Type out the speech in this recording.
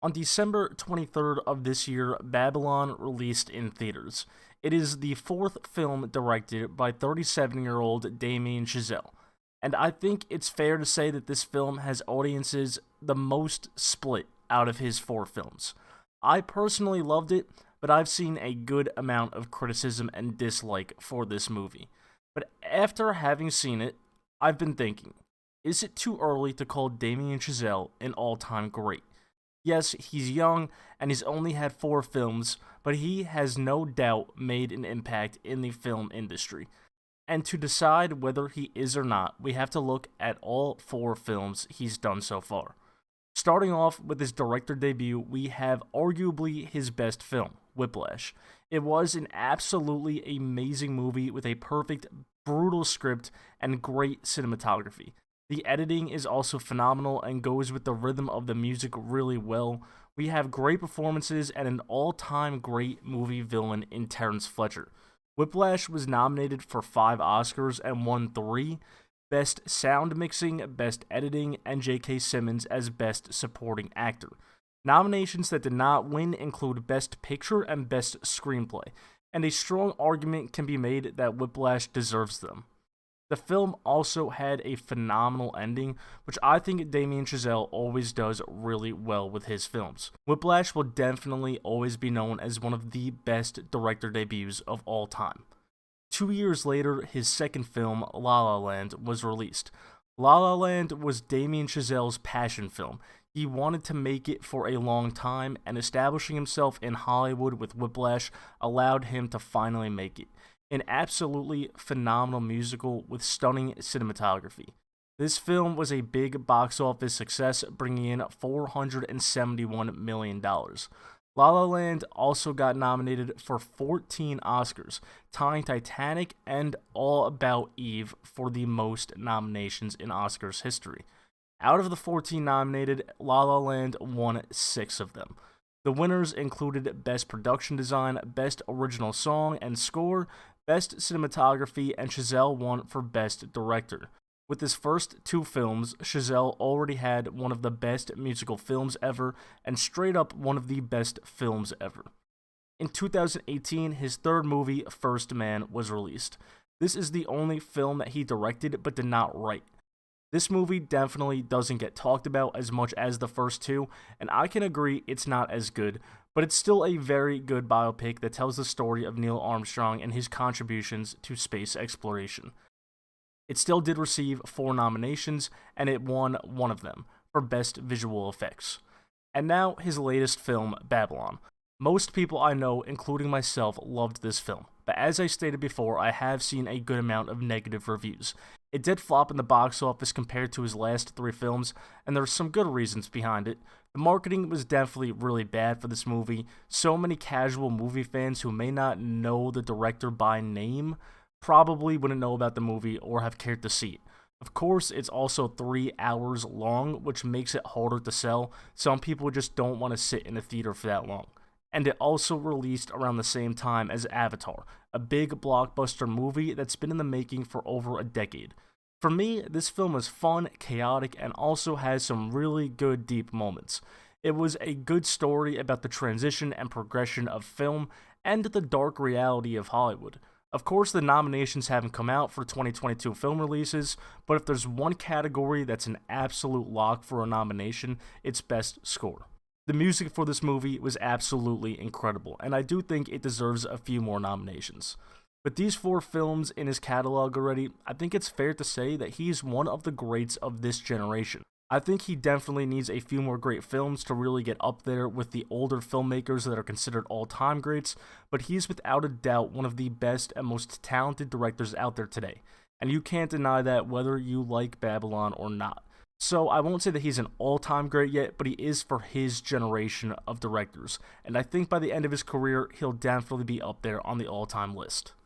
On December 23rd of this year, Babylon released in theaters. It is the fourth film directed by 37-year-old Damien Chazelle, and I think it's fair to say that this film has audiences the most split out of his four films. I personally loved it, but I've seen a good amount of criticism and dislike for this movie. But after having seen it, I've been thinking, is it too early to call Damien Chazelle an all-time great? Yes, he's young and he's only had four films, but he has no doubt made an impact in the film industry. And to decide whether he is or not, we have to look at all four films he's done so far. Starting off with his director debut, we have arguably his best film, Whiplash. It was an absolutely amazing movie with a perfect, brutal script and great cinematography. The editing is also phenomenal and goes with the rhythm of the music really well. We have great performances and an all-time great movie villain in Terrence Fletcher. Whiplash was nominated for 5 Oscars and won 3: Best Sound Mixing, Best Editing, and J.K. Simmons as Best Supporting Actor. Nominations that did not win include Best Picture and Best Screenplay, and a strong argument can be made that Whiplash deserves them. The film also had a phenomenal ending, which I think Damien Chazelle always does really well with his films. Whiplash will definitely always be known as one of the best director debuts of all time. 2 years later, his second film, La La Land, was released. La La Land was Damien Chazelle's passion film. He wanted to make it for a long time, and establishing himself in Hollywood with Whiplash allowed him to finally make it. An absolutely phenomenal musical with stunning cinematography. This film was a big box office success, bringing in $471 million. La La Land also got nominated for 14 Oscars, tying Titanic and All About Eve for the most nominations in Oscars history. Out of the 14 nominated, La La Land won 6 of them. The winners included Best Production Design, Best Original Song and Score, Best Cinematography, and Chazelle won for Best Director. With his first 2 films, Chazelle already had one of the best musical films ever, and straight up one of the best films ever. In 2018, his third movie, First Man, was released. This is the only film that he directed but did not write. This movie definitely doesn't get talked about as much as the first 2, and I can agree it's not as good, but it's still a very good biopic that tells the story of Neil Armstrong and his contributions to space exploration. It still did receive 4 nominations, and it won 1 of them, for Best Visual Effects. And now, his latest film, Babylon. Most people I know, including myself, loved this film, but as I stated before, I have seen a good amount of negative reviews. It did flop in the box office compared to his last 3 films, and there's some good reasons behind it. The marketing was definitely really bad for this movie. So many casual movie fans who may not know the director by name probably wouldn't know about the movie or have cared to see it. Of course, it's also 3 hours long, which makes it harder to sell. Some people just don't want to sit in a theater for that long. And it also released around the same time as Avatar, a big blockbuster movie that's been in the making for over a decade. For me, this film was fun, chaotic, and also has some really good deep moments. It was a good story about the transition and progression of film and the dark reality of Hollywood. Of course, the nominations haven't come out for 2022 film releases, but if there's one category that's an absolute lock for a nomination, it's Best Score. The music for this movie was absolutely incredible, and I do think it deserves a few more nominations. With these 4 films in his catalog already, I think it's fair to say that he's one of the greats of this generation. I think he definitely needs a few more great films to really get up there with the older filmmakers that are considered all-time greats, but he's without a doubt one of the best and most talented directors out there today, and you can't deny that whether you like Babylon or not. So I won't say that he's an all-time great yet, but he is for his generation of directors, and I think by the end of his career, he'll definitely be up there on the all-time list.